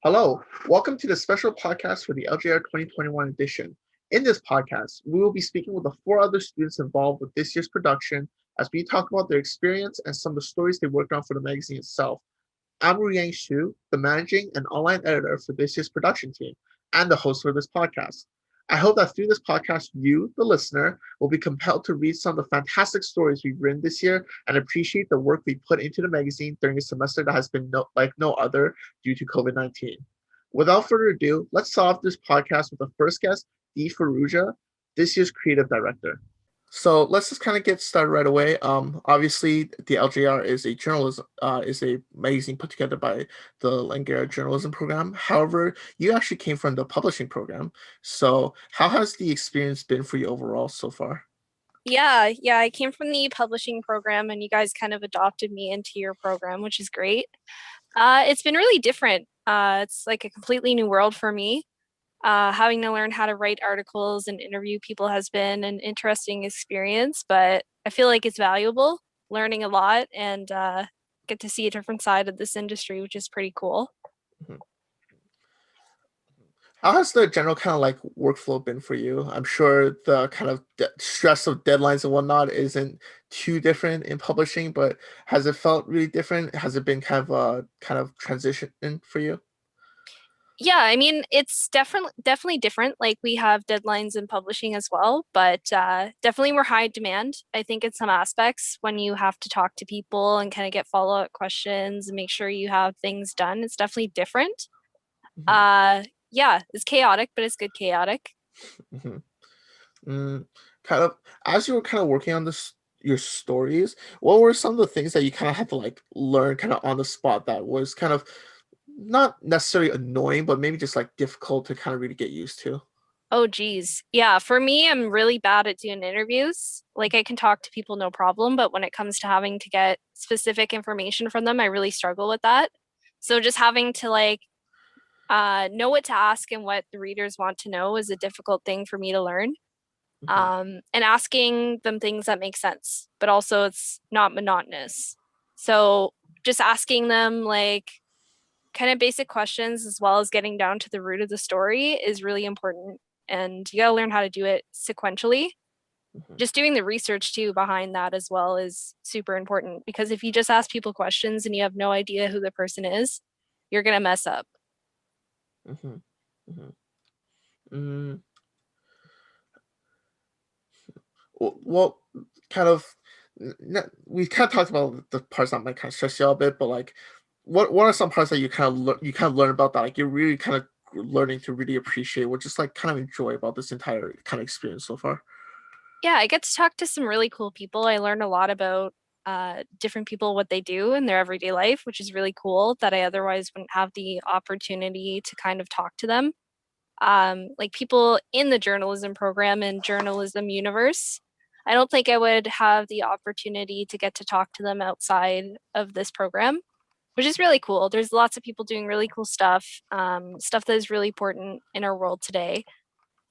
Hello, welcome to the special podcast for the LJR 2021 edition. In this podcast, we will be speaking with the four other students involved with this year's production as we talk about their experience and some of the stories they worked on for the magazine itself. I'm Ruyang Xu, the managing and online editor for this year's production team and the host for this podcast. I hope that through this podcast, you, the listener, will be compelled to read some of the fantastic stories we've written this year and appreciate the work we put into the magazine during a semester that has been like no other due to COVID-19. Without further ado, let's start off this podcast with the first guest, Dee Faruja, this year's creative director. So let's just kind of get started right away. Obviously, the LJR is a magazine put together by the LJR journalism program. However, you actually came from the publishing program. So how has the experience been for you overall so far? Yeah, I came from the publishing program and you guys kind of adopted me into your program, which is great. It's been really different. It's like a completely new world for me. Having to learn how to write articles and interview people has been an interesting experience, but I feel like it's valuable, learning a lot and get to see a different side of this industry, which is pretty cool. Mhm. How has the general kind of like workflow been for you? I'm sure the kind of stress of deadlines and whatnot isn't too different in publishing, but has it felt really different? Has it been kind of a kind of transition for you? Yeah, I mean, it's definitely different. Like we have deadlines in publishing as well, but definitely we're high demand. I think in some aspects when you have to talk to people and kind of get follow-up questions and make sure you have things done, it's definitely different. Mhm, Uh yeah, it's chaotic, but it's good chaotic. mhm. Mm, kind of as you were kind of working on this your stories, what were some of the things that you kind of had to like learn kind of on the spot that was kind of not necessarily annoying, but maybe just like difficult to kind of really get used to? Oh geez. Yeah, for me, I'm really bad at doing interviews. Like I can talk to people no problem, but when it comes to having to get specific information from them, I really struggle with that. So just having to like know what to ask and what the readers want to know is a difficult thing for me to learn. Mhm, And asking them things that make sense, but also it's not monotonous. So just asking them like kind of basic questions as well as getting down to the root of the story is really important. And you got to learn how to do it sequentially. mhm, Just doing the research too behind that as well is super important because if you just ask people questions and you have no idea who the person is, you're going to mess up. mhm, mhm. Mm, well, kind of we kind of talked about the parts that might kind of stress you out a bit, but like what are some parts that you kind of learn about that like you're really kind of learning to really appreciate or just like kind of enjoy about this entire kind of experience so far? Yeah, I get to talk to some really cool people. I learn a lot about different people, what they do in their everyday life, which is really cool that I otherwise wouldn't have the opportunity to kind of talk to them. Like people in the journalism program and journalism universe. I don't think I would have the opportunity to get to talk to them outside of this program, which is really cool. There's lots of people doing really cool stuff, stuff that is really important in our world today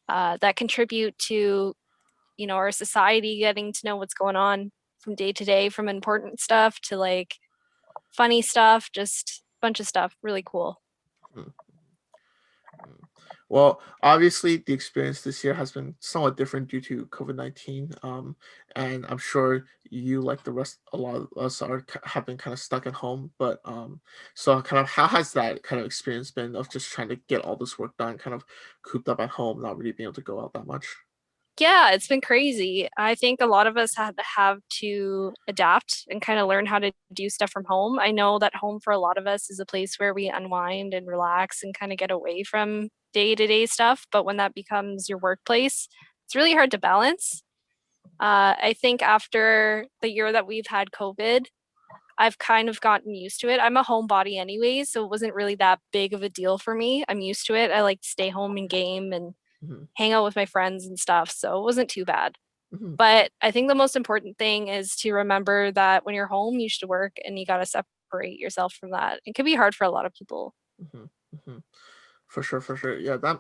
that contribute to our society getting to know what's going on from day to day, from important stuff to like funny stuff, just a bunch of stuff. Really cool. Mm, mm. Well, obviously, the experience this year has been somewhat different due to COVID-19, and I'm sure you, like the rest, a lot of us have been kind of stuck at home. But so kind of how has that kind of experience been of just trying to get all this work done, kind of cooped up at home, not really being able to go out that much? Yeah, it's been crazy. I think a lot of us have to adapt and kind of learn how to do stuff from home. I know that home for a lot of us is a place where we unwind and relax and kind of get away from day-to-day stuff. But when that becomes your workplace, it's really hard to balance. I think after the year that we've had COVID, I've kind of gotten used to it. I'm a homebody anyways, so it wasn't really that big of a deal for me. I'm used to it. I like to stay home and game and Hmm. hang out with my friends and stuff, so it wasn't too bad. Hmm. But I think the most important thing is to remember that when you're home, you should work and you got to separate yourself from that. It can be hard for a lot of people. Hmm. Hmm. For sure, for sure. Yeah, that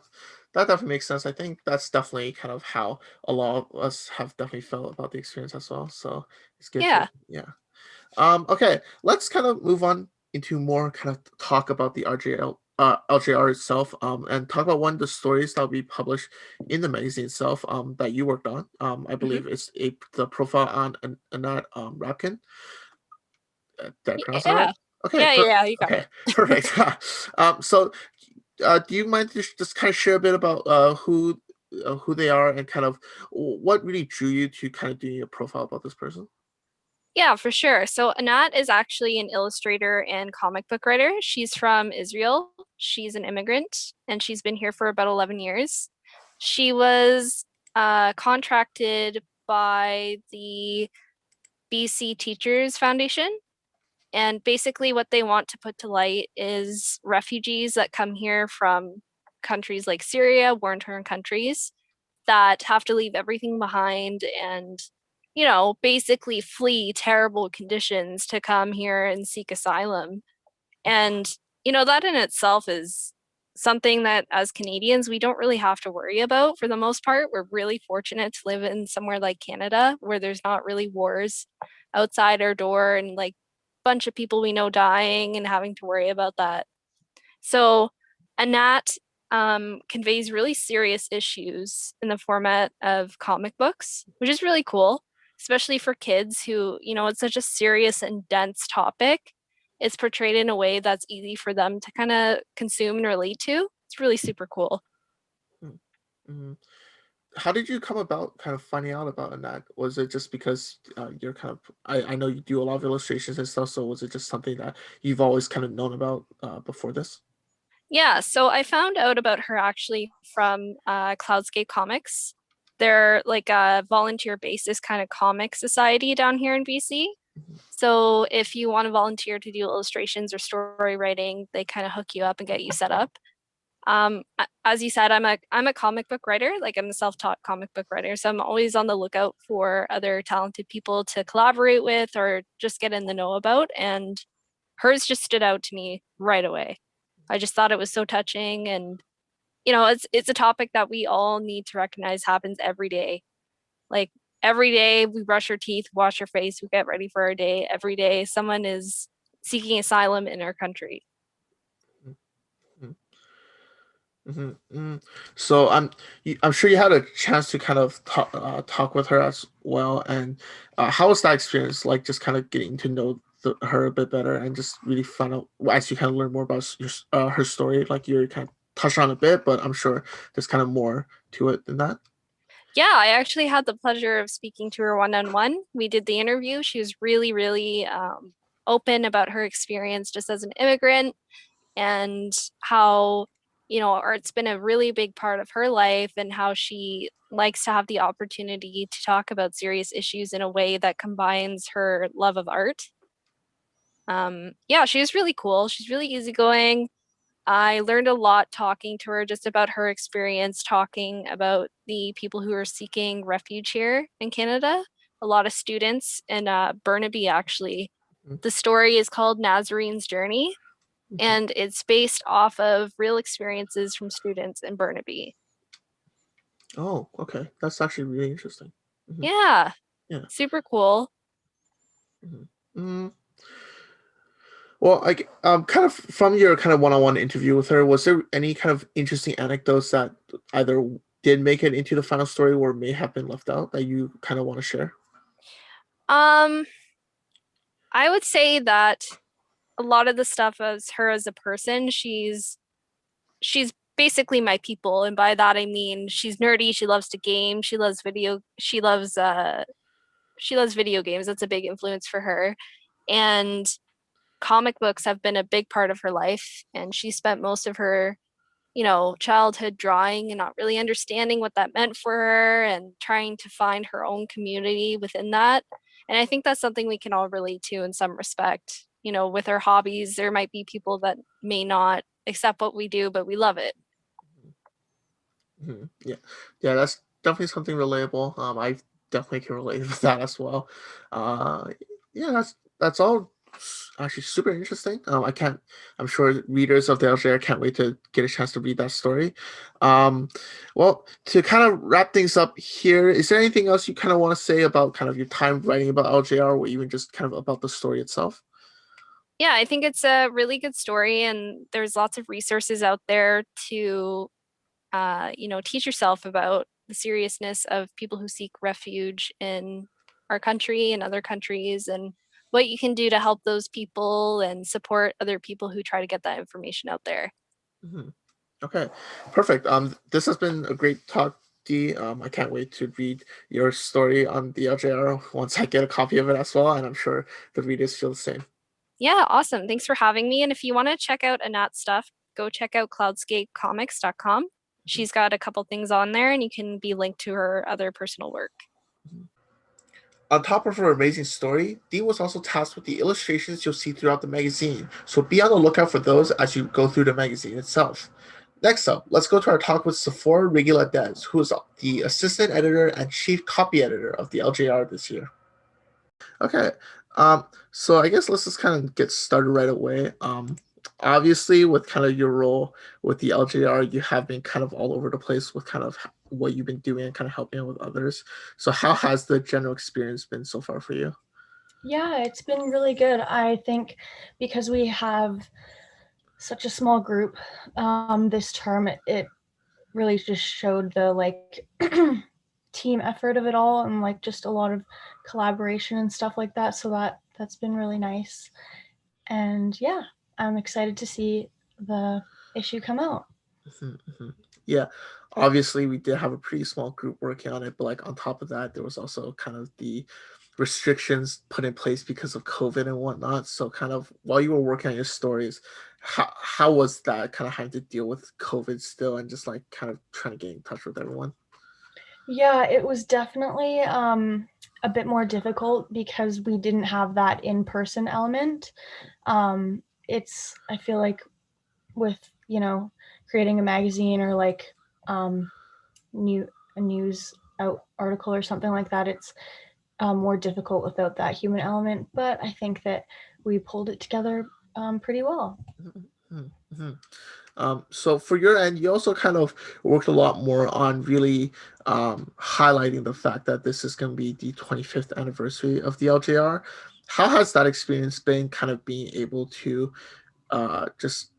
definitely makes sense. I think that's definitely kind of how a lot of us have definitely felt about the experience as well. So it's good to Yeah. yeah. Okay, let's kind of move on into more kind of talk about the RJL LJR itself, and talk about one of the stories that will be published in the magazine itself, that you worked on. I Mhm. believe it's the profile on Anat Rapkin. Did I pronounce that right? Yeah. Okay, Yeah, yeah, yeah, you got it. okay, perfect. So, do you mind just kind of share a bit about who they are and kind of what really drew you to kind of doing a profile about this person? Yeah, for sure. So Anat is actually an illustrator and comic book writer. She's from Israel. She's an immigrant and she's been here for about 11 years. She was contracted by the BC Teachers Foundation. And basically, what they want to put to light is refugees that come here from countries like Syria, war-torn countries, that have to leave everything behind and, basically flee terrible conditions to come here and seek asylum. And, that in itself is something that as Canadians, we don't really have to worry about for the most part. We're really fortunate to live in somewhere like Canada where there's not really wars outside our door and like bunch of people we know dying and having to worry about that. So Anat conveys really serious issues in the format of comic books, which is really cool, especially for kids who, it's such a serious and dense topic. It's portrayed in a way that's easy for them to kind of consume and relate to. It's really super cool. Mm-hmm. How did you come about kind of finding out about Anat? Was it just because you're kind of I know you do a lot of illustrations and stuff, so was it just something that you've always kind of known about before this? Yeah, so I found out about her actually from Cloudscape Comics. They're like a volunteer basis kind of comic society down here in BC. Mhm. So if you want to volunteer to do illustrations or story writing, they kind of hook you up and get you set up. As you said, I'm a comic book writer, like I'm a self-taught comic book writer, so I'm always on the lookout for other talented people to collaborate with or just get in the know about. And hers just stood out to me right away. I just thought it was so touching, and it's a topic that we all need to recognize happens every day. Like every day we brush our teeth, wash our face, we get ready for our day. Every day someone is seeking asylum in our country. Mm-hmm. Mm-hmm. So I'm sure you had a chance to kind of talk with her as well. And how was that experience? Like just kind of getting to know her a bit better and just really find out as you kind of learn more about her story. Like you kind of touched on a bit, but I'm sure there's kind of more to it than that. Yeah, I actually had the pleasure of speaking to her one-on-one. We did the interview. She was really, really open about her experience just as an immigrant and how, art's been a really big part of her life and how she likes to have the opportunity to talk about serious issues in a way that combines her love of art. Yeah, she was really cool. She's really easygoing. I learned a lot talking to her just about her experience, talking about the people who are seeking refuge here in Canada. A lot of students in Burnaby, actually. The story is called Nazarene's Journey, Mm-hmm. and it's based off of real experiences from students in Burnaby. Oh, okay, that's actually really interesting. Hmm. Yeah, Yeah. super cool. Hmm. Well, like, kind of from your kind of one-on-one interview with her, was there any kind of interesting anecdotes that either did make it into the final story or may have been left out that you kind of want to share? Um, I would say that a lot of the stuff as her as a person, she's basically my people, and by that I mean she's nerdy, she loves to game, she loves video games. That's a big influence for her. And comic books have been a big part of her life, and she spent most of her childhood drawing and not really understanding what that meant for her and trying to find her own community within that. And I think that's something we can all relate to in some respect. With our hobbies, there might be people that may not accept what we do, but we love it. Mhm. Yeah, yeah, that's definitely something relatable. I definitely can relate with that as well. Uh, yeah, that's all actually super interesting. I can't. I'm sure readers of the LJR can't wait to get a chance to read that story. Um, well, to kind of wrap things up here, is there anything else you kind of want to say about kind of your time writing about LJR, or even just kind of about the story itself? Yeah, I think it's a really good story, and there's lots of resources out there to, teach yourself about the seriousness of people who seek refuge in our country and other countries, and what you can do to help those people and support other people who try to get that information out there. Mhm. Okay, perfect. This has been a great talk, Dee. I can't wait to read your story on the LJR once I get a copy of it as well, and I'm sure the readers feel the same. Yeah, awesome. Thanks for having me. And if you want to check out Anat's stuff, go check out cloudscapecomics.com. Mhm, She's got a couple things on there, and you can be linked to her other personal work. mhm. On top of her amazing story, Dee was also tasked with the illustrations you'll see throughout the magazine, so be on the lookout for those as you go through the magazine itself. Next up, let's go to our talk with Sephora Regula-Dez, who is the assistant editor and chief copy editor of the LJR this year. Okay. So I guess let's just kind of get started right away. Obviously, with kind of your role with the LJR, you have been kind of all over the place with kind of what you've been doing and kind of helping out with others. So how has the general experience been so far for you? Yeah, it's been really good. I think because we have such a small group this term, it really just showed the like team effort of it all and like just a lot of collaboration and stuff like that. So that's been really nice. And yeah, I'm excited to see the issue come out. Mhm, mhm. Yeah, obviously we did have a pretty small group working on it, but like on top of that, there was also kind of the restrictions put in place because of COVID and whatnot. So kind of while you were working on your stories, how was that kind of having to deal with COVID still and just like kind of trying to get in touch with everyone? Yeah, it was definitely a bit more difficult because we didn't have that in-person element. I feel like with creating a magazine or like um, new a news article or something like that, it's more difficult without that human element. But I think that we pulled it together pretty well. Mhm, mhm, mhm. So for your end, you also kind of worked a lot more on really highlighting the fact that this is going to be the 25th anniversary of the LJR. How has that experience been kind of being able to just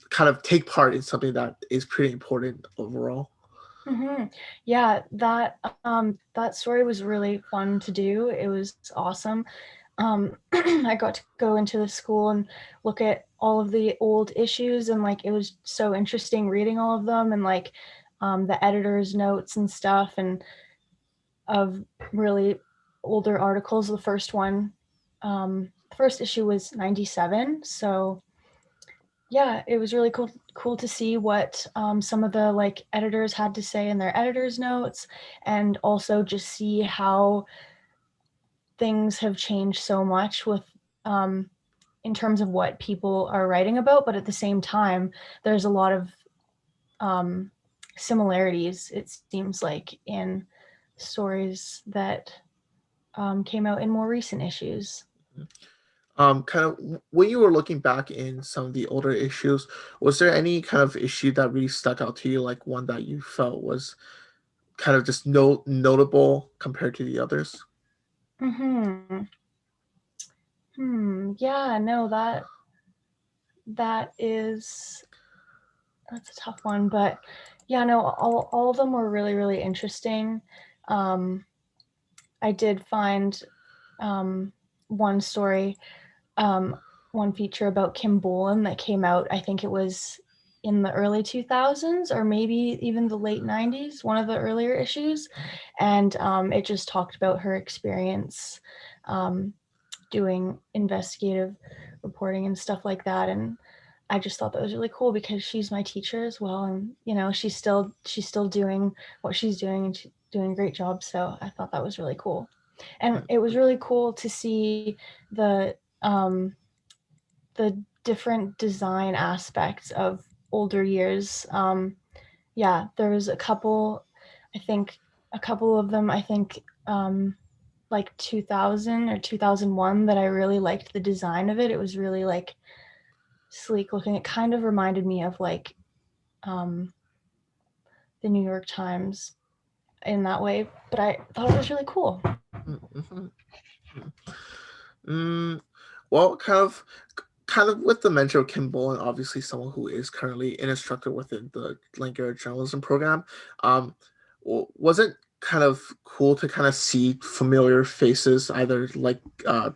kind of take part in something that is pretty important overall? Hmm. Yeah, that story was really fun to do. It was awesome. I got to go into the school and look at all of the old issues, and like it was so interesting reading all of them and like the editor's notes and stuff, and of really older articles. The first issue was 97, so yeah, it was really cool to see what some of the like editors had to say in their editors notes, and also just see how things have changed so much with um, in terms of what people are writing about, but at the same time there's a lot of um, similarities, it seems like, in stories that came out in more recent issues. Kind of when you were looking back in some of the older issues, was there any kind of issue that really stuck out to you, like one that you felt was kind of just notable compared to the others? Hmm. Yeah, no, that is that's a tough one, but yeah, no, all of them were really, really interesting. Um, I did find um, one story, um, one feature about Kim Bolan that came out. I think it was in the early 2000s or maybe even the late 90s, one of the earlier issues. And it just talked about her experience um, doing investigative reporting and stuff like that. And I just thought that was really cool because she's my teacher as well, and she's still doing what she's doing, and she's doing a great job. So I thought that was really cool, and it was really cool to see the um, the different design aspects of older years. Yeah, there was a couple. I think a couple of them. I think like 2000 or 2001 that I really liked the design of it. It was really like sleek looking. It kind of reminded me of like um, the New York Times in that way, but I thought it was really cool. Mm, mhm, mm. Mm, Well, kind of with the mentor of Kim Bolan, obviously someone who is currently an instructor within the LJR journalism program. Um, was it kind of cool to kind of see familiar faces, either like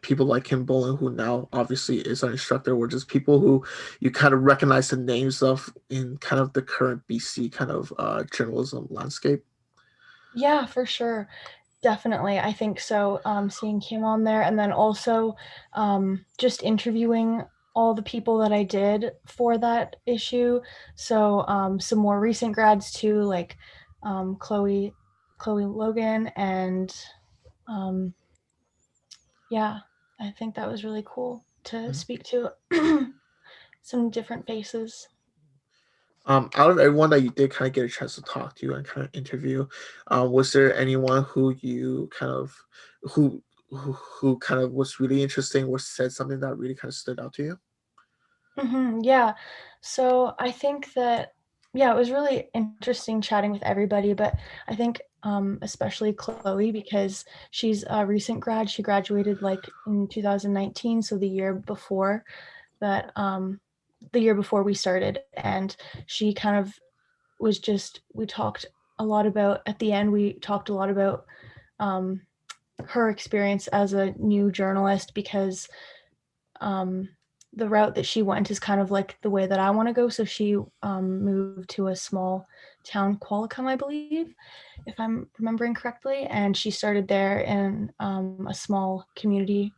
people like Kim Bolan, who now obviously is an instructor, or just people who you kind of recognize the names of in kind of the current BC kind of journalism landscape? Yeah, for sure. Definitely, I think so. Seeing Kim on there, and then also just interviewing all the people that I did for that issue. So some more recent grads too, like Chloe Logan, and um, yeah, I think that was really cool to Mhm. speak to some different faces. Out of everyone that you did kind of get a chance to talk to and kind of interview, was there anyone who you kind of who who kind of was really interesting or said something that really kind of stood out to you? Yeah. So I think that, yeah, it was really interesting chatting with everybody, but I think especially Chloe, because she's a recent grad. She graduated like in 2019, so that, the year before we started. And she kind of was just, we talked a lot about, at the end, we talked a lot about um, her experience as a new journalist, because um, the route that she went is kind of like the way that I want to go. So she moved to a small town, Qualicum, I believe, if I'm remembering correctly, and she started there in a small community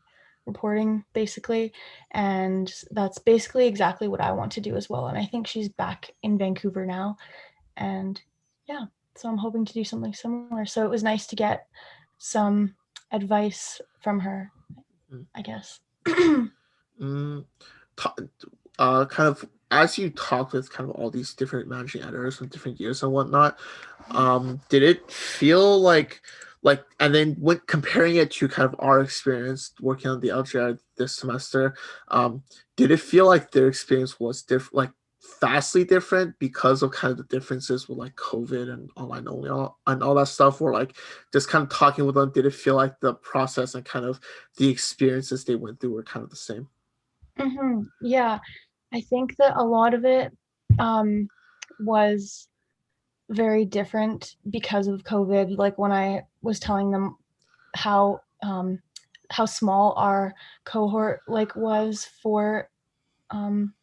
reporting, basically, and that's basically exactly what I want to do as well. And I think she's back in Vancouver now, and yeah, so I'm hoping to do something similar. So it was nice to get some advice from her, I guess. Mm, ta- kind of as you talk with kind of all these different managing editors from different years and whatnot, did it feel like and then when comparing it to kind of our experience working on the LGR this semester, did it feel like their experience was different, like vastly different because of kind of the differences with like COVID and online only and all that stuff, or like just kind of talking with them, did it feel like the process and kind of the experiences they went through were kind of the same? Yeah, I think that a lot of it um, was very different because of COVID. Like when I was telling them how how small our cohort like was for um,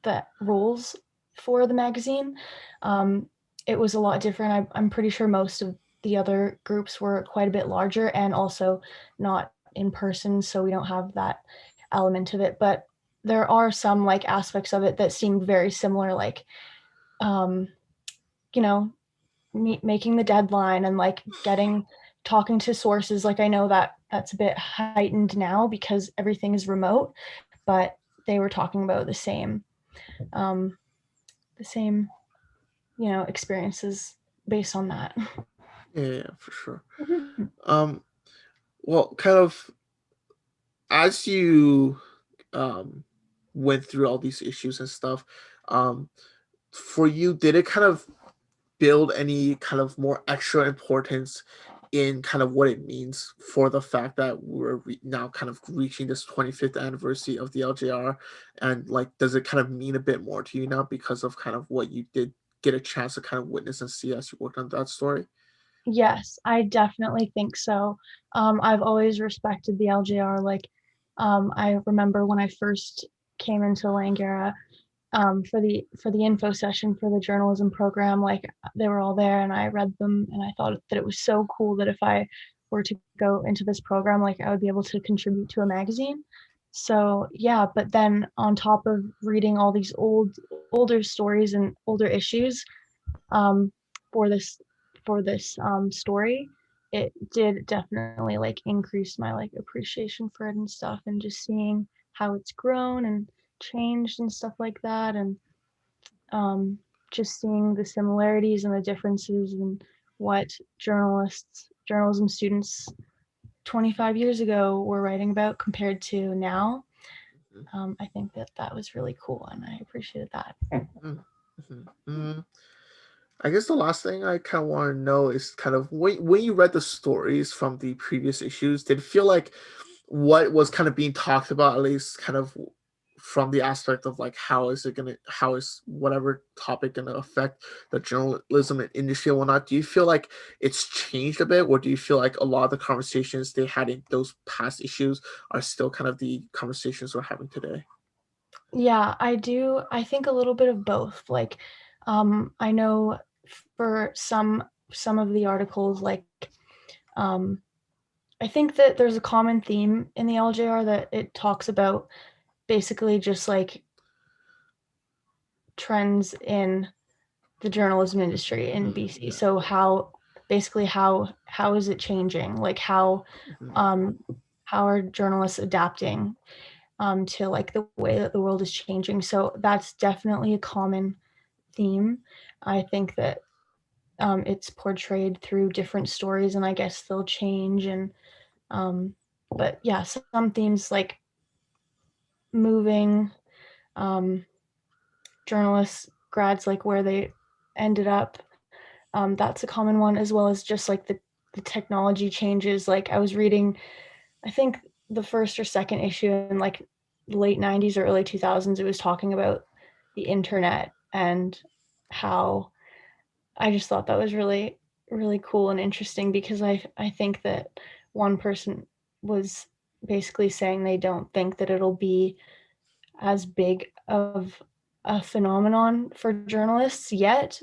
the rules for the magazine, um, it was a lot different. I'm pretty sure most of the other groups were quite a bit larger and also not in person, so we don't have that element of it. But there are some like aspects of it that seemed very similar, like um, you know, making the deadline and like getting talking to sources. Like I know that that's a bit heightened now because everything is remote, but they were talking about um, the same, experiences based on that. Yeah, for sure. Um, well, kind of as you um went through all these issues and stuff, um, for you, did it kind of build any kind of more extra importance in kind of what it means for the fact that we're now kind of reaching this 25th anniversary of the LJR, and like does it kind of mean a bit more to you now because of kind of what you did get a chance to kind of witness and see as you worked on that story? Yes, I definitely think so. I've always respected the LJR. Like, I remember when I first came into Langara, for the info session for the journalism program, like they were all there and I read them and I thought that it was so cool that if I were to go into this program, like I would be able to contribute to a magazine. So yeah, but then on top of reading all these older stories and older issues, um, for this story, it did definitely like increase my like appreciation for it and stuff, and just seeing how it's grown and changed and stuff like that, and um, just seeing the similarities and the differences in what journalism students 25 years ago were writing about compared to now. I think that that was really cool and I appreciated that. Mm-hmm. I guess the last thing I kind of want to know is kind of when you read the stories from the previous issues, did it feel like what was kind of being talked about, at least kind of from the aspect of like how is whatever topic gonna affect the journalism and industry and whatnot. Do you feel like it's changed a bit, or do you feel like a lot of the conversations they had in those past issues are still kind of the conversations we're having today? Yeah, I do. I think a little bit of both. Like, I know for some of the articles, like, um, I think that there's a common theme in the LJR that it talks about basically just like trends in the journalism industry in BC. Yeah. So how is it changing? Like um, how are journalists adapting to like the way that the world is changing? So that's definitely a common theme. I think that it's portrayed through different stories, and I guess they'll change. And but yeah, some themes like moving journalists, grads, like where they ended up. That's a common one, as well as just like the technology changes. Like I was reading, I think the first or second issue in like late 90s or early 2000s, it was talking about the internet and how I just thought that was really, really cool and interesting because I think that one person was basically saying they don't think that it'll be as big of a phenomenon for journalists yet.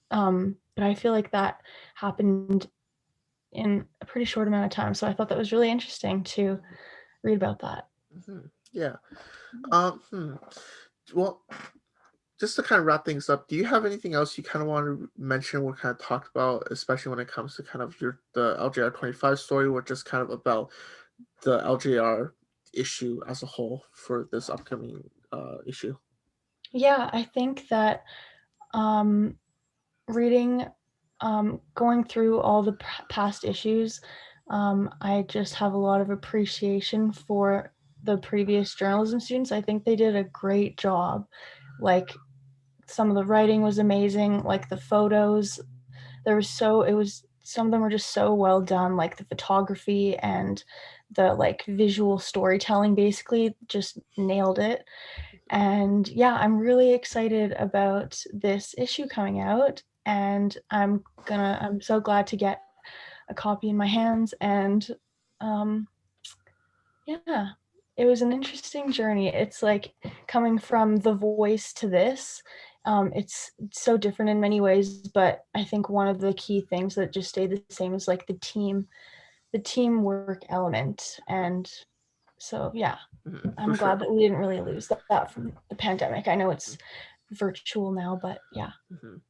But I feel like that happened in a pretty short amount of time. So I thought that was really interesting to read about that. Yeah. Hmm. Well, just to kind of wrap things up, do you have anything else you kind of want to mention or kind of talk about, especially when it comes to kind of the LJR 25 story, or just kind of about the LJR issue as a whole for this upcoming issue? Yeah, I think that um, reading, going through all the past issues, I just have a lot of appreciation for the previous journalism students. I think they did a great job. Like some of the writing was amazing, like the photos, it was some of them were just so well done, like the photography and the like visual storytelling basically just nailed it. And yeah, I'm really excited about this issue coming out, and I'm so glad to get a copy in my hands. And um yeah, it was an interesting journey. It's like coming from The Voice to this. It's so different in many ways, but I think one of the key things that just stayed the same is like the teamwork element. And so, yeah, For I'm sure. glad that we didn't really lose that from the pandemic. I know it's virtual now, but yeah. Mhm.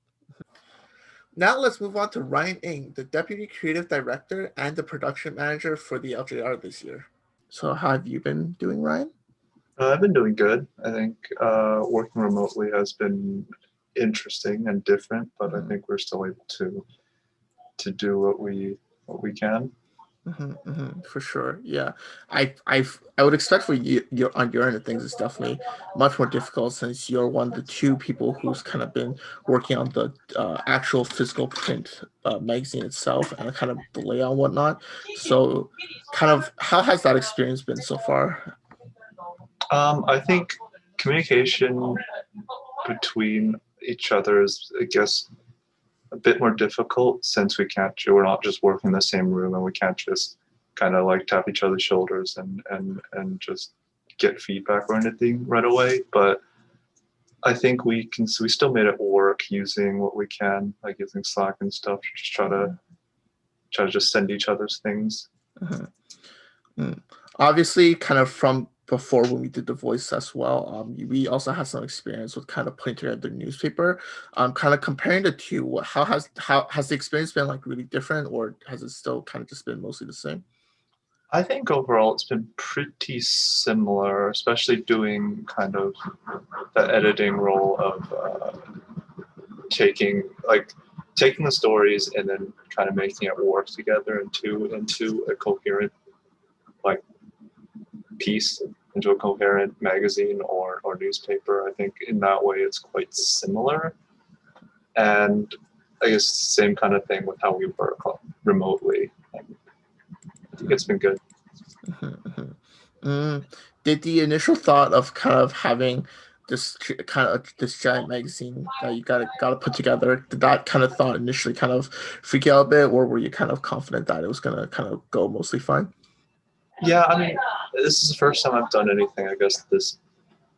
Now let's move on to Ryan Ng, the Deputy Creative Director and the Production Manager for the LJR this year. So how have you been doing, Ryan? I've been doing good. I think working remotely has been interesting and different, but I think we're still able to do what we can. For sure, yeah. I would expect for you, on your end of things, it's definitely much more difficult since you're one of the two people who's kind of been working on the actual physical print magazine itself and kind of the layout and whatnot. So, kind of, how has that experience been so far? I think communication between each other is, I guess, a bit more difficult since we're not just working in the same room and we can't just kind of like tap each other's shoulders and just get feedback or anything right away. But I think we still made it work using what we can, like using Slack and stuff, to just try to just send each other's things. Mhm. Mm. Obviously, kind of from before when we did the voice as well, we also had some experience with kind of putting together the newspaper. Kind of comparing the two, how has the experience been like really different, or has it still kind of just been mostly the same? I think overall it's been pretty similar, especially doing kind of the editing role of taking like taking the stories and then kind of making it work together into a coherent like piece, into a coherent magazine or newspaper. I think in that way it's quite similar. And I guess same kind of thing with how we work remotely. I think it's been good. Mhm, mhm. Mm. Did the initial thought of kind of having kind of this giant magazine that you got to put together, did that kind of thought initially kind of freak you out a bit, or were you kind of confident that it was gonna kind of go mostly fine? Yeah, I mean, this is the first time I've done anything, I guess, this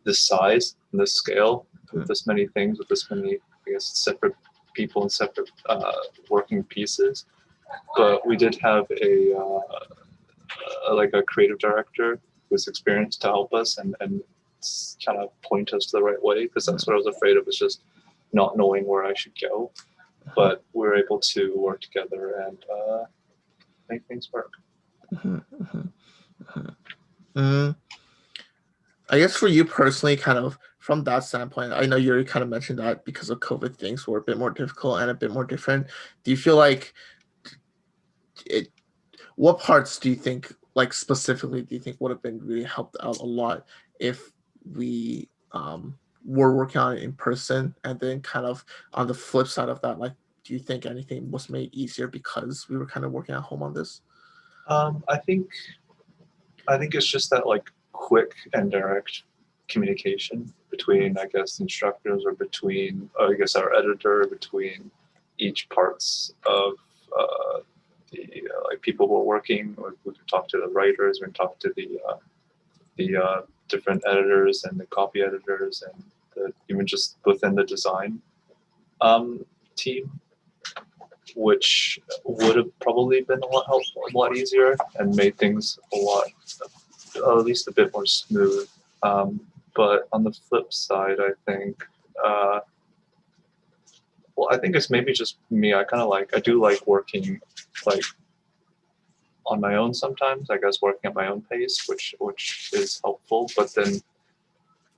size and this scale with this many things, with this many, I guess, separate people and separate working pieces. But we did have like a creative director who's experienced to help us and kind of point us to the right way, because that's what I was afraid of, was just not knowing where I should go. But we were able to work together and make things work. Mhm, mhm, mhm. Mm. I guess for you personally, kind of from that standpoint, I know you already kind of mentioned that because of COVID, things were a bit more difficult and a bit more different. Do you feel like it? What parts do you think, like specifically, do you think would have been really helped out a lot if we were working on it in person? And then, kind of on the flip side of that, like, do you think anything was made easier because we were kind of working at home on this? Um, I think I think it's just that like quick and direct communication between, I guess, instructors, or between, I guess, our editor, between each parts of the like people who are working. Or we can talk to the writers, we can talk to the different editors and the copy editors, and even just within the design um, team, which would have probably been a lot easier and made things a lot, at least a bit more smooth. Um, but on the flip side, I think, uh, well, I think it's maybe just me. I do like working like on my own sometimes. I guess working at my own pace, which is helpful. But then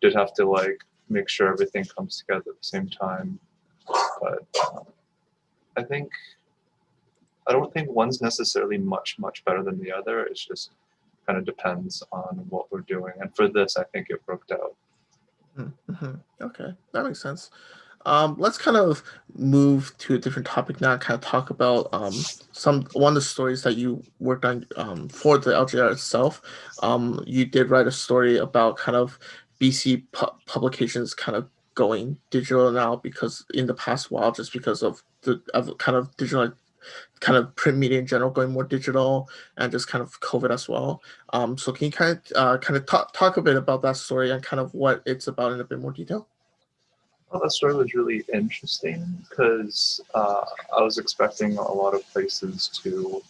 did have to like make sure everything comes together at the same time. But I think I don't think one's necessarily much better than the other. It's just kind of depends on what we're doing. And for this, I think it worked out. Mm-hmm. Okay, that makes sense. Let's kind of move to a different topic now. Kind of talk about some one of the stories that you worked on for the LJR itself. You did write a story about kind of publications kind of going digital now, because in the past while, just because of the of kind of digital, kind of print media in general going more digital, and just kind of COVID as well. So can you kind of talk a bit about that story and kind of what it's about in a bit more detail? Well, that story was really interesting because I was expecting a lot of places to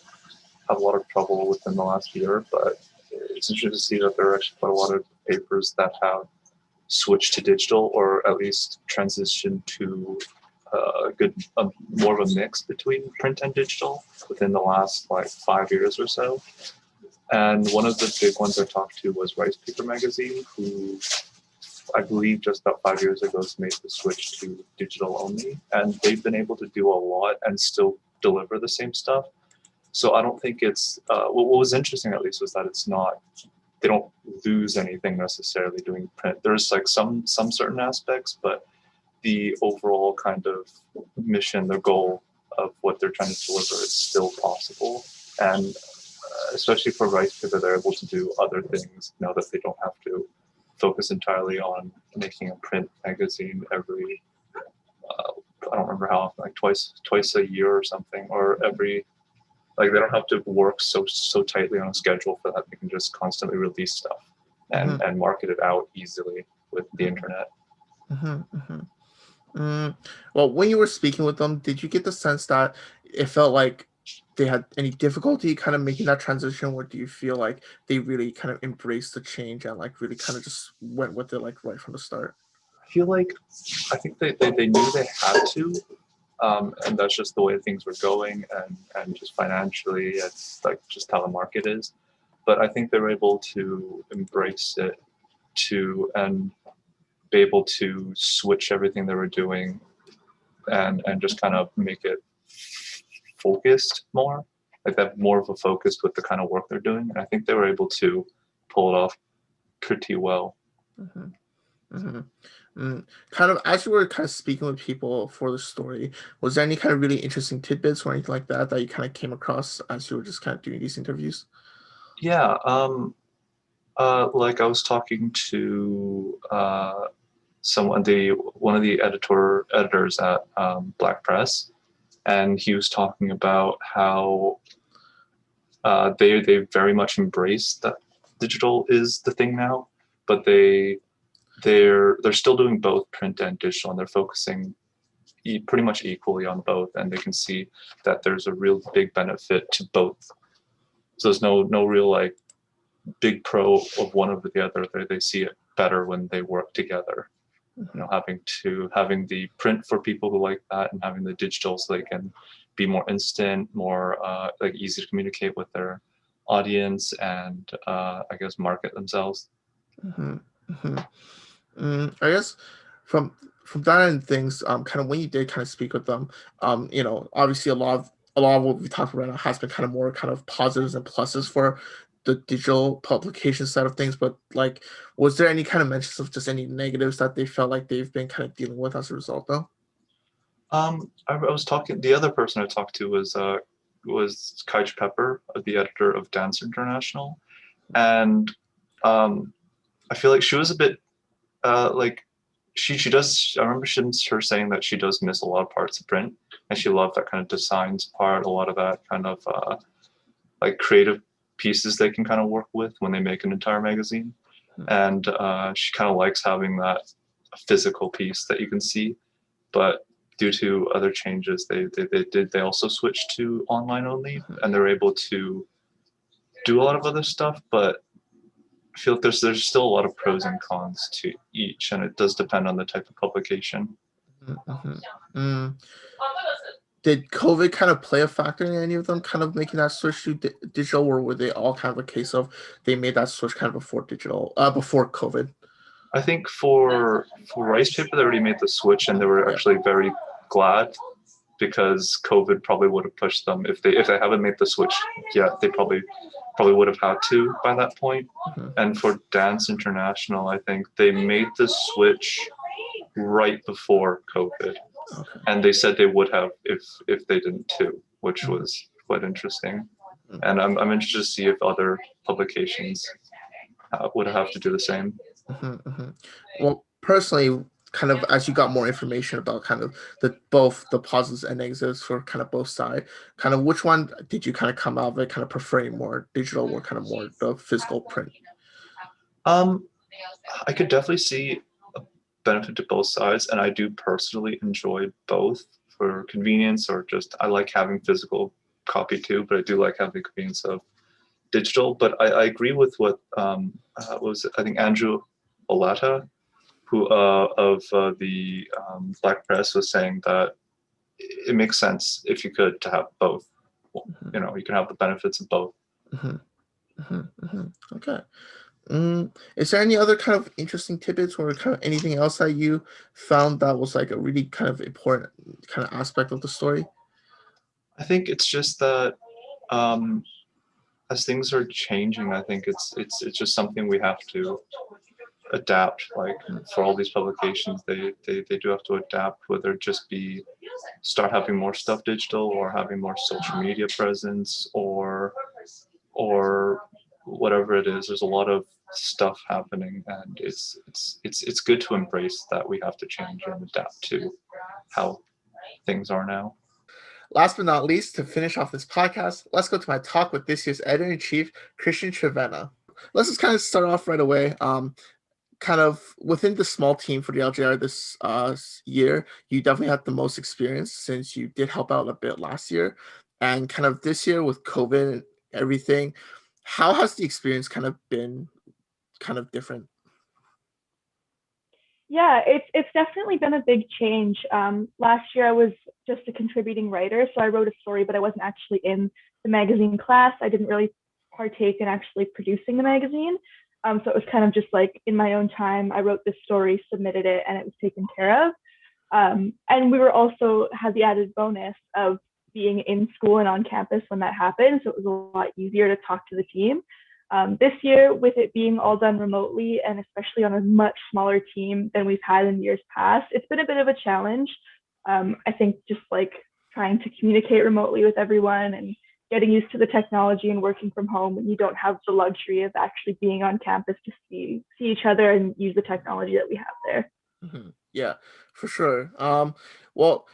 have a lot of trouble within the last year, but it's interesting to see that there are actually quite a lot of papers that have switched to digital, or at least transitioned to a good, more of a mix between print and digital within the last like 5 years or so. And one of the big ones I talked to was Rice Paper Magazine, who I believe just about 5 years ago has made the switch to digital only, and they've been able to do a lot and still deliver the same stuff. So I don't think it's what was interesting, at least, was that it's not, they don't lose anything necessarily doing print. There's like some certain aspects, but the overall kind of mission, the goal of what they're trying to deliver is still possible. And especially for Rice Paper, they're able to do other things now that they don't have to focus entirely on making a print magazine every, I don't remember how often, like twice a year or something, or every, like they don't have to work so tightly on a schedule for that. They can just constantly release stuff Mm-hmm. and market it out easily with the internet. Mm-hmm. Mm-hmm. Mm. Well, when you were speaking with them, did you get the sense that it felt like they had any difficulty kind of making that transition, or do you feel like they really kind of embraced the change and like really kind of just went with it like right from the start? I feel like, I think they knew they had to, and that's just the way things were going, and just financially, it's like just how the market is. But I think they're able to embrace it to and be able to switch everything they were doing and just kind of make it focused more, like that more of a focus with the kind of work they're doing. And I think they were able to pull it off pretty well. Mm-hmm. Mm-hmm. Mm. Kind of as you were kind of speaking with people for the story, was there any kind of really interesting tidbits or anything like that that you kind of came across as you were just kind of doing these interviews? Yeah. Like I was talking to one of the editors at Black Press, and he was talking about how they very much embrace that digital is the thing now, but they're still doing both print and digital, and they're focusing pretty much equally on both, and they can see that there's a real big benefit to both. So there's no real like big pro of one over the other. They see it better when they work together. You know, having the print for people who like that, and having the digital so they can be more instant, more like easy to communicate with their audience, and I guess market themselves. Mm-hmm. Mm-hmm. I guess from from that end of things, kind of when you did kind of speak with them, obviously a lot of what we talked about has been kind of more kind of positives and pluses for the digital publication side of things. But like, was there any kind of mentions of just any negatives that they felt like they've been kind of dealing with as a result, though? I was talking. The other person I talked to was Kaij Pepper, the editor of Dance International, and I feel like she was a bit like she does. I remember her saying that she does miss a lot of parts of print, and she loved that kind of designs part, a lot of that kind of like creative pieces they can kind of work with when they make an entire magazine, and she kind of likes having that physical piece that you can see, but due to other changes, they also switched to online only, and they're able to do a lot of other stuff, but I feel like there's still a lot of pros and cons to each, and it does depend on the type of publication. Mm-hmm. Mm. Did COVID kind of play a factor in any of them kind of making that switch to digital, or were they all kind of a case of they made that switch kind of before COVID? I think for rice paper, they already made the switch, and they were Yeah. actually very glad because COVID probably would have pushed them if they haven't made the switch yet. They probably would have had to by that point. Mm-hmm. And for Dance International, I think they made the switch right before COVID, Okay. and they said they would have if they didn't too, which Mhm. was quite interesting. Mhm. And I'm interested to see if other publications would have to do the same. Mm-hmm. Mm-hmm. Well, personally, kind of as you got more information about kind of both the positives and negatives for kind of both sides, kind of which one did you kind of come out of it kind of preferring more digital or kind of more the physical print? Um, I could definitely see a benefit to both sides, and I do personally enjoy both for convenience, or just I like having physical copy too, but I do like having the convenience of digital. But I agree with what was it? I think Andrew Olata, who of the Black Press, was saying that it makes sense if you could to have both. You know, you can have the benefits of both. Mm-hmm. Mm-hmm. Mm-hmm. Okay. Is there any other kind of interesting tidbits or kind of anything else that you found that was like a really kind of important kind of aspect of the story? I think it's just that um, as things are changing, I think it's just something we have to adapt. Like for all these publications, they do have to adapt, whether it just be start having more stuff digital, or having more social media presence, or whatever it is. There's a lot of stuff happening, and it's good to embrace that we have to change and adapt to how things are now. Last but not least, to finish off this podcast, let's go to my talk with this year's editor in chief, Christian Trevena. Let's just kind of start off right away. Kind of within the small team for the LJR this year, you definitely had the most experience since you did help out a bit last year. And kind of this year with COVID and everything, how has the experience kind of been kind of different? Yeah, it's definitely been a big change. Last year I was just a contributing writer, so I wrote a story, but I wasn't actually in the magazine class. I didn't really partake in actually producing the magazine. So it was kind of just like in my own time, I wrote this story, submitted it, and it was taken care of. And we were also had the added bonus of being in school and on campus when that happened, so it was a lot easier to talk to the team. This year, with it being all done remotely and especially on a much smaller team than we've had in years past, it's been a bit of a challenge. I think just like trying to communicate remotely with everyone and getting used to the technology and working from home when you don't have the luxury of actually being on campus to see each other and use the technology that we have there. Yeah, for sure. Well,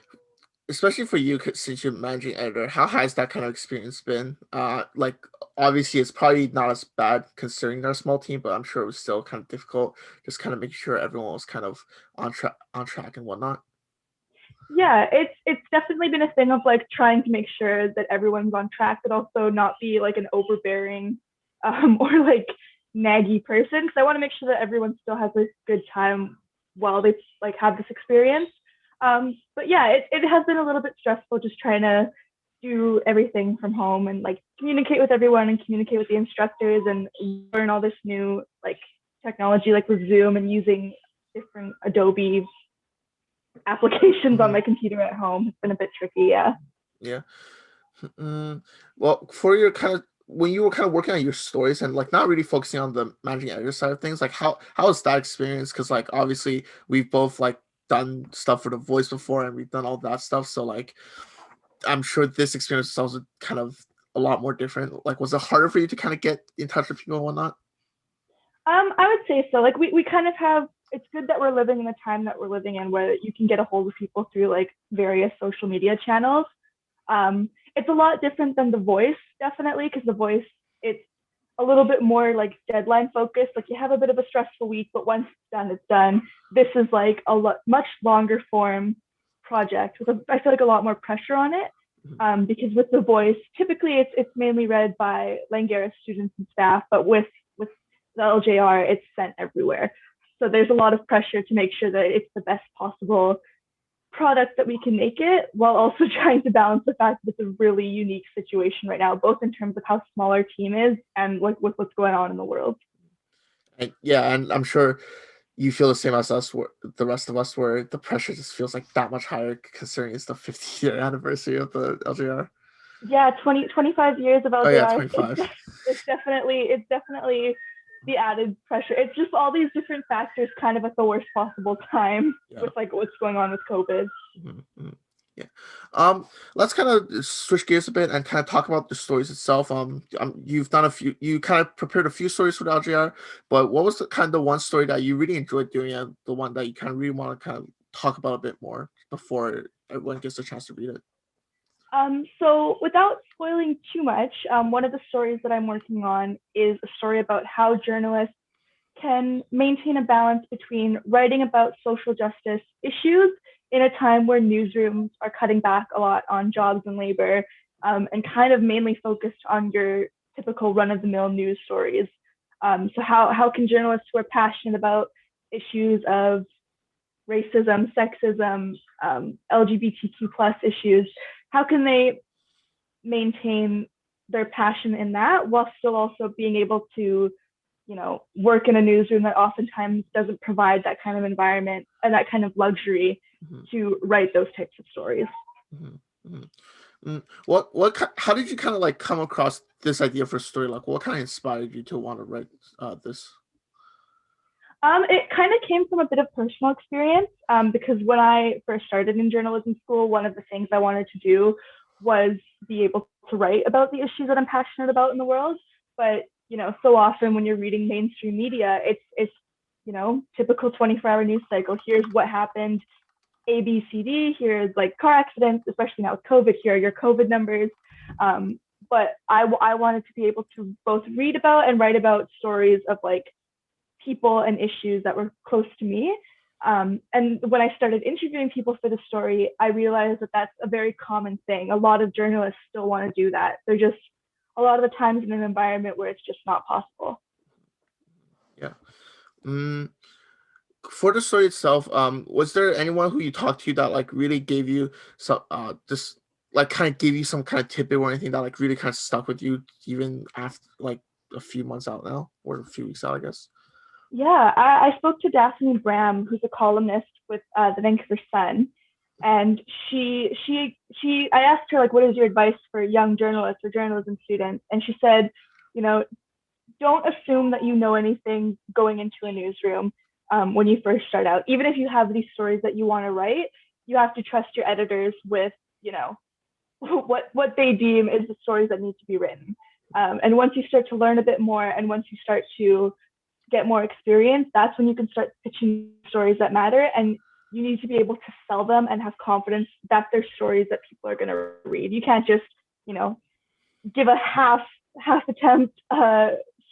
especially for you, since you're managing editor, how has that kind of experience been? Like obviously it's probably not as bad considering they're a small team, but I'm sure it was still kind of difficult, just kind of making sure everyone was kind of on track and whatnot. Yeah, it's definitely been a thing of like trying to make sure that everyone's on track, but also not be like an overbearing or like naggy person. Because I want to make sure that everyone still has a good time while they like have this experience. But yeah, it has been a little bit stressful just trying to do everything from home and like communicate with everyone and communicate with the instructors and learn all this new like technology like with Zoom and using different Adobe applications on my computer at home. It's been a bit tricky, yeah. Yeah. Well, for your kind of when you were kind of working on your stories and like not really focusing on the managing editor side of things, like how was that experience? Because like obviously we've both like done stuff for the voice before and we've done all that stuff. So like I'm sure this experience is also kind of a lot more different. Like was it harder for you to kind of get in touch with people and whatnot? I would say so. Like we kind of have it's good that we're living in the time that we're living in where you can get a hold of people through like various social media channels. It's a lot different than The Voice, definitely, because The Voice, it's a little bit more like deadline focused. Like you have a bit of a stressful week, but once it's done, it's done. This is like much longer form project with I feel like a lot more pressure on it. Because with The Voice, typically it's mainly read by LJR students and staff, but with the LJR, it's sent everywhere. So there's a lot of pressure to make sure that it's the best possible product that we can make it, while also trying to balance the fact that it's a really unique situation right now, both in terms of how small our team is and like with what's going on in the world. And yeah, and I'm sure you feel the same as us, where the rest of us, where the pressure just feels like that much higher considering it's the 50th year anniversary of the LJR. Yeah, 25 years of Oh yeah, LJR. 25. It's definitely the added pressure. It's just all these different factors kind of at the worst possible time with like what's going on with COVID. Yeah. Let's kind of switch gears a bit and kind of talk about the stories itself. You've done you kind of prepared a few stories for the LGR, but what was the kind of the one story that you really enjoyed doing and the one that you kind of really want to kind of talk about a bit more before everyone gets a chance to read it? So without spoiling too much, one of the stories that I'm working on is a story about how journalists can maintain a balance between writing about social justice issues in a time where newsrooms are cutting back a lot on jobs and labor, and kind of mainly focused on your typical run-of-the-mill news stories. So how can journalists who are passionate about issues of racism, sexism, LGBTQ plus issues, how can they maintain their passion in that while still also being able to work in a newsroom that oftentimes doesn't provide that kind of environment and that kind of luxury to write those types of stories. How did you kind of like come across this idea for a story? Like what kind of inspired you to want to write this? It kind of came from a bit of personal experience, because when I first started in journalism school, one of the things I wanted to do was be able to write about the issues that I'm passionate about in the world. But so often when you're reading mainstream media, it's typical 24-hour news cycle. Here's what happened, A, B, C, D. Here's like car accidents, especially now with COVID. Here are your COVID numbers. But I wanted to be able to both read about and write about stories of like people and issues that were close to me. And when I started interviewing people for the story, I realized that that's a very common thing. A lot of journalists still want to do that. They're just a lot of the times in an environment where it's just not possible. Yeah. For the story itself, was there anyone who you talked to that like really gave you some this like kind of gave you some kind of tidbit or anything that like really kind of stuck with you even after like a few months out now or a few weeks out, I guess? Yeah, I spoke to Daphne Bram, who's a columnist with the Vancouver Sun, and I asked her like, what is your advice for young journalists or journalism students? And she said, don't assume that you know anything going into a newsroom when you first start out. Even if you have these stories that you want to write, you have to trust your editors with what they deem is the stories that need to be written. And once you start to learn a bit more, and once you start to get more experience, that's when you can start pitching stories that matter. And you need to be able to sell them and have confidence that they're stories that people are going to read. You can't just, give a half attempt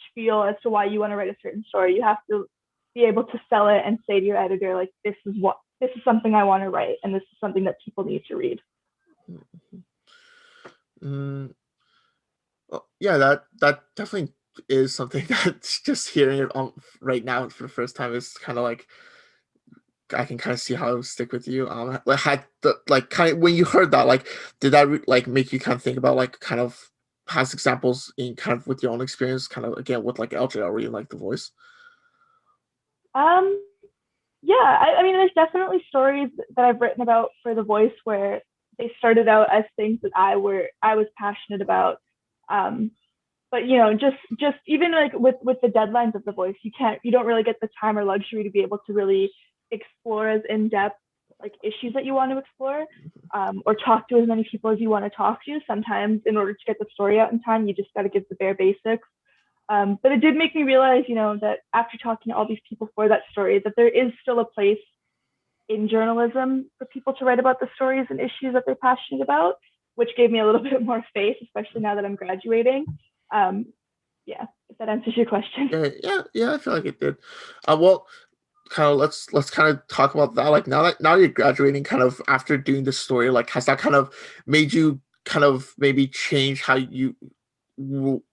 spiel as to why you want to write a certain story. You have to be able to sell it and say to your editor, like, this is something I want to write, and this is something that people need to read. Mm, well, yeah, that definitely is something that's just hearing it on right now for the first time is kind of like I can kind of see how it would stick with you. Like had the like kind of when you heard that, like, did that like make you kind of think about like kind of past examples in kind of with your own experience, kind of again with like LJR, where you like the voice? Yeah, I mean, there's definitely stories that I've written about for The Voice where they started out as things that I was passionate about. But just even like with the deadlines of The Voice, you don't really get the time or luxury to be able to really explore as in depth like issues that you want to explore, or talk to as many people as you want to talk to. Sometimes in order to get the story out in time, you just got to give the bare basics. But it did make me realize, that after talking to all these people for that story, that there is still a place in journalism for people to write about the stories and issues that they're passionate about, which gave me a little bit more faith, especially now that I'm graduating. Yeah, if that answers your question. Yeah, I feel like it did. Well, kind of let's kind of talk about that. Like now you're graduating, kind of after doing this story, like has that kind of made you kind of maybe change how you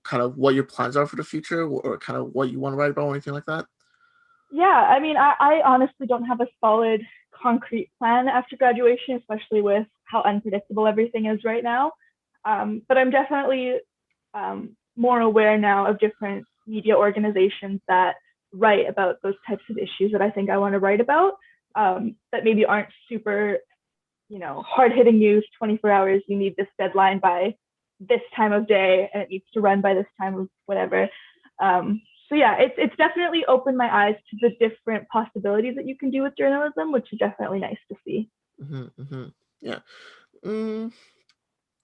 kind of what your plans are for the future, or kind of what you want to write about, or anything like that? Yeah, I mean, I honestly don't have a solid, concrete plan after graduation, especially with how unpredictable everything is right now. But I'm definitely more aware now of different media organizations that write about those types of issues that I think I want to write about, that maybe aren't super, hard hitting news, 24 hours, you need this deadline by this time of day and it needs to run by this time of whatever. So yeah, it's definitely opened my eyes to the different possibilities that you can do with journalism, which is definitely nice to see. Yeah. Mm,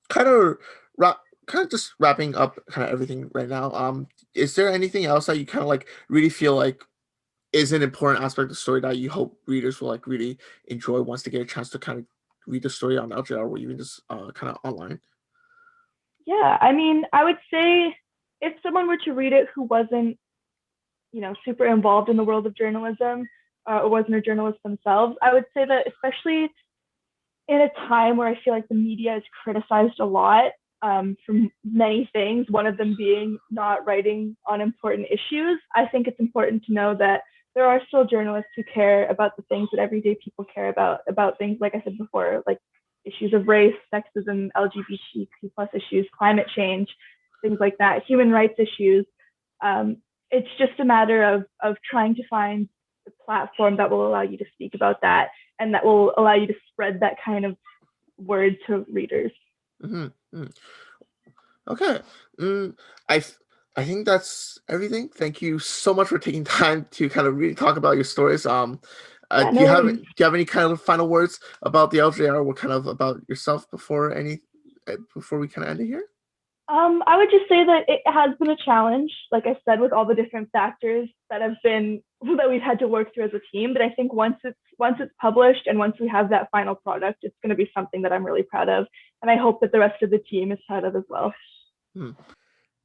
kind of wrap, kind of just wrapping up kind of everything right now. Is there anything else that you kind of like really feel like is an important aspect of the story that you hope readers will like really enjoy once they get a chance to kind of read the story on LJR, or even just kind of online? Yeah, I mean, I would say if someone were to read it who wasn't, super involved in the world of journalism, or wasn't a journalist themselves, I would say that especially in a time where I feel like the media is criticized a lot, for many things, one of them being not writing on important issues, I think it's important to know that there are still journalists who care about the things that everyday people care about things, like I said before, like issues of race, sexism, LGBTQ plus issues, climate change, things like that, human rights issues. It's just a matter of trying to find the platform that will allow you to speak about that, and that will allow you to spread that kind of word to readers. Mm-hmm. Okay. Mm, I th- I think that's everything. Thank you so much for taking time to kind of really talk about your stories. Yeah, Do no you have worries. any kind of final words about the LJR? What kind of about yourself before we kind of end it here? I would just say that it has been a challenge, like I said, with all the different factors that we've had to work through as a team. But I think once it's published and once we have that final product, it's going to be something that I'm really proud of, and I hope that the rest of the team is proud of as well. Hmm.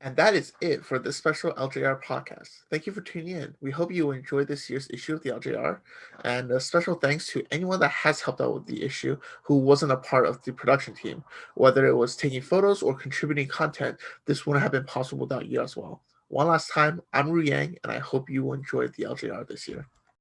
And that is it for this special LJR podcast. Thank you for tuning in. We hope you enjoyed this year's issue of the LJR. And a special thanks to anyone that has helped out with the issue who wasn't a part of the production team. Whether it was taking photos or contributing content, this wouldn't have been possible without you as well. One last time, I'm Ru Yang, and I hope you enjoyed the LJR this year.